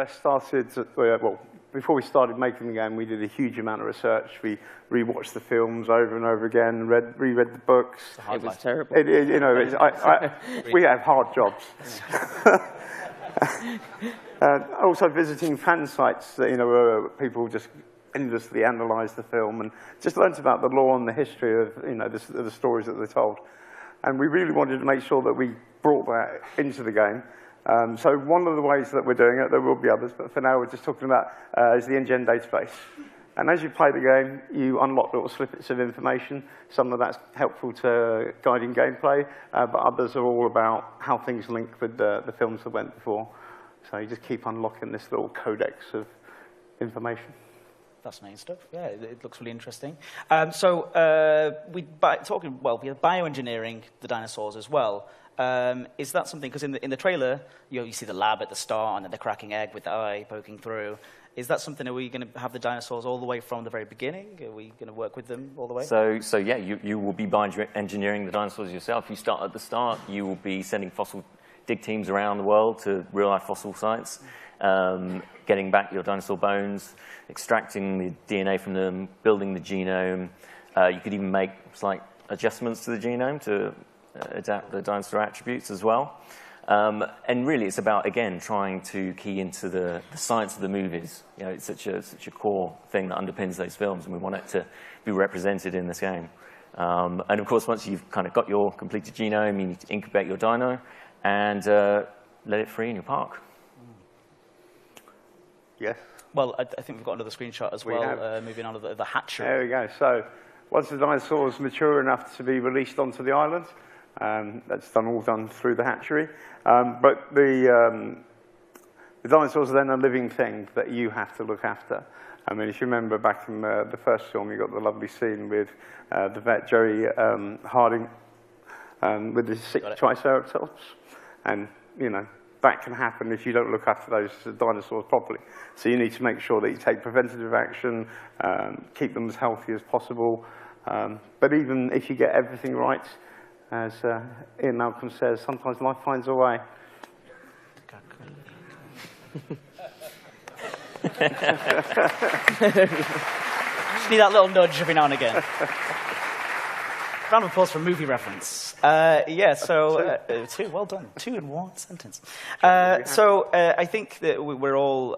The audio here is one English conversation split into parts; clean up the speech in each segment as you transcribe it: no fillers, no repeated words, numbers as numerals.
started, well, before we started making the game, we did a huge amount of research. We rewatched the films over and over again, reread the books. It was terrible. You know, we have hard jobs. Also visiting fan sites, you know, where people just endlessly analyse the film and just learnt about the lore and the history of, you know, the stories that they told. And we really wanted to make sure that we brought that into the game. So one of the ways that we're doing it, there will be others, but for now we're just talking about, is the InGen database. And as you play the game, you unlock little snippets of information. Some of that's helpful to guiding gameplay, but others are all about how things link with the films that went before. So you just keep unlocking this little codex of information. Fascinating stuff. Yeah, it looks really interesting. So we're bioengineering the dinosaurs as well. Is that something, because in the trailer, you see the lab at the start and then the cracking egg with the eye poking through. Is that something, are we going to have the dinosaurs all the way from the very beginning? Are we going to work with them all the way? So yeah, you will be bioengineering the dinosaurs yourself. You start at the start. You will be sending fossil dig teams around the world to real-life fossil sites, getting back your dinosaur bones, extracting the DNA from them, building the genome. You could even make slight adjustments to the genome to adapt the dinosaur attributes as well. And really, it's about, again, trying to key into the science of the movies. You know, it's such a core thing that underpins those films, and we want it to be represented in this game. And of course, once you've kind of got your completed genome, you need to incubate your dino and let it free in your park. Yes. Well, I think we've got another screenshot as well, moving on to the hatchery. There we go. So once the dinosaurs mature enough to be released onto the island, that's all done through the hatchery. But the dinosaurs are then a living thing that you have to look after. I mean, if you remember back in the first film, you got the lovely scene with the vet, Jerry Harding, with the sick Triceratops. And, you know, that can happen if you don't look after those dinosaurs properly. So you need to make sure that you take preventative action, keep them as healthy as possible. But even if you get everything right, as Ian Malcolm says, sometimes life finds a way. Just need that little nudge every now and again. Round of applause for movie reference. Yeah, so two, well done. 2 in 1 sentence. So I think that we're all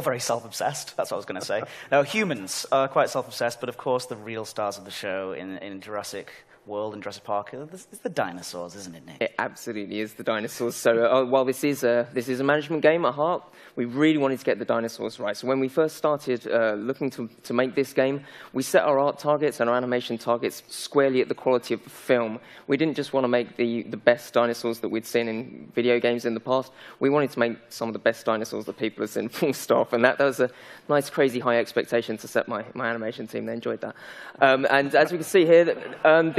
very self-obsessed. That's what I was going to say. Now, humans are quite self-obsessed, but of course the real stars of the show in Jurassic World and Jurassic Park is the dinosaurs, isn't it, Nick? It absolutely is the dinosaurs. So while this is a management game at heart, we really wanted to get the dinosaurs right. So when we first started looking to make this game, we set our art targets and our animation targets squarely at the quality of the film. We didn't just want to make the best dinosaurs that we'd seen in video games in the past. We wanted to make some of the best dinosaurs that people have seen, full stop. And that was a nice, crazy high expectation to set my animation team. They enjoyed that. And as we can see here,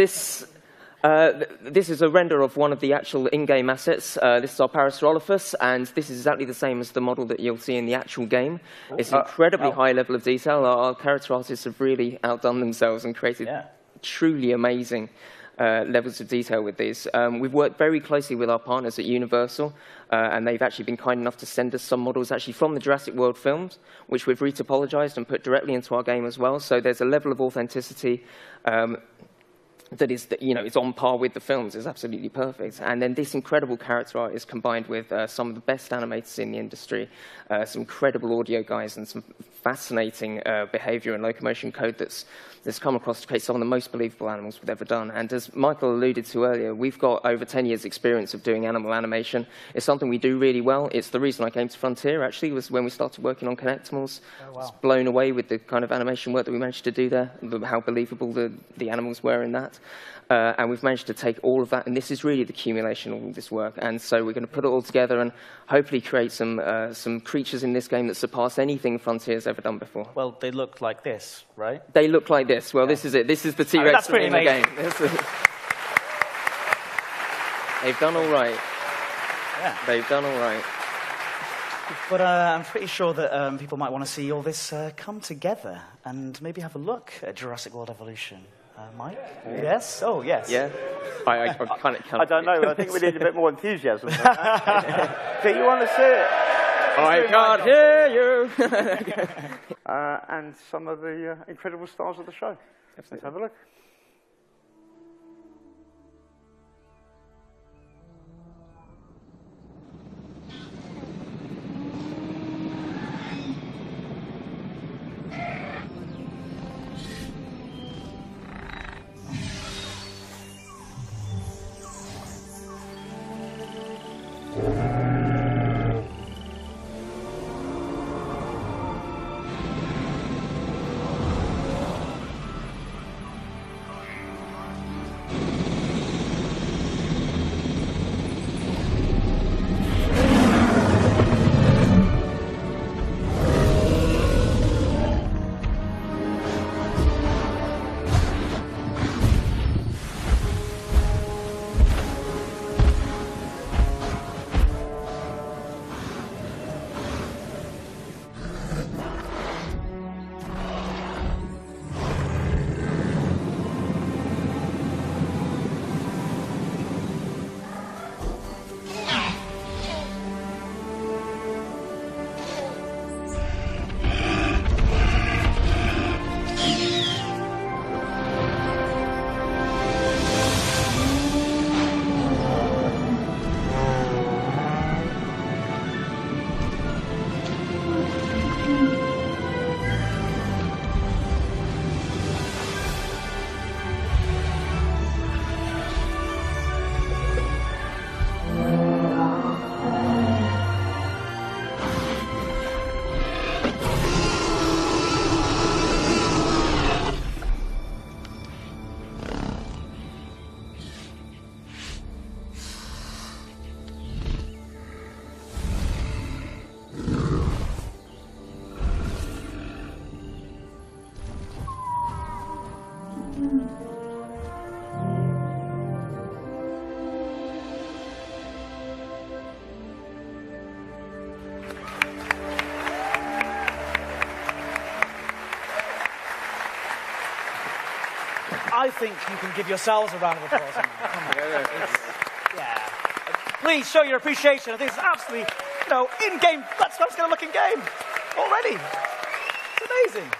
this is a render of one of the actual in-game assets. This is our Parasaurolophus, and this is exactly the same as the model that you'll see in the actual game. It's an incredibly high level of detail. Our character artists have really outdone themselves and created truly amazing levels of detail with these. We've worked very closely with our partners at Universal, and they've actually been kind enough to send us some models actually from the Jurassic World films, which we've retopologized and put directly into our game as well. So there's a level of authenticity that is, it's on par with the films. It's absolutely perfect. And then this incredible character art is combined with some of the best animators in the industry, some incredible audio guys, and some fascinating behavior and locomotion code that's come across to create some of the most believable animals we've ever done. And as Michael alluded to earlier, we've got over 10 years' experience of doing animal animation. It's something we do really well. It's the reason I came to Frontier, actually, was when we started working on Connectimals. Oh, wow. I was blown away with the kind of animation work that we managed to do there, how believable the animals were in that. And we've managed to take all of that, and this is really the accumulation of all this work. And so we're going to put it all together and hopefully create some creatures in this game that surpass anything Frontier's ever done before. Well, they look like this, right? They look like this. Well, this is it. This is the T-Rex that's pretty in the amazing. game. They've done all right. Yeah. They've done all right. But I'm pretty sure that people might want to see all this come together and maybe have a look at Jurassic World Evolution. Mike? Yes? Oh, yes. Yeah. I don't know. I think we need a bit more enthusiasm. Do you want to see it? I can't hear you. And some of the incredible stars of the show. Let's have a look. I think you can give yourselves a round of applause. Come on. Yeah. Please show your appreciation. I think it's absolutely, in-game, that's how it's going to look in-game already. It's amazing.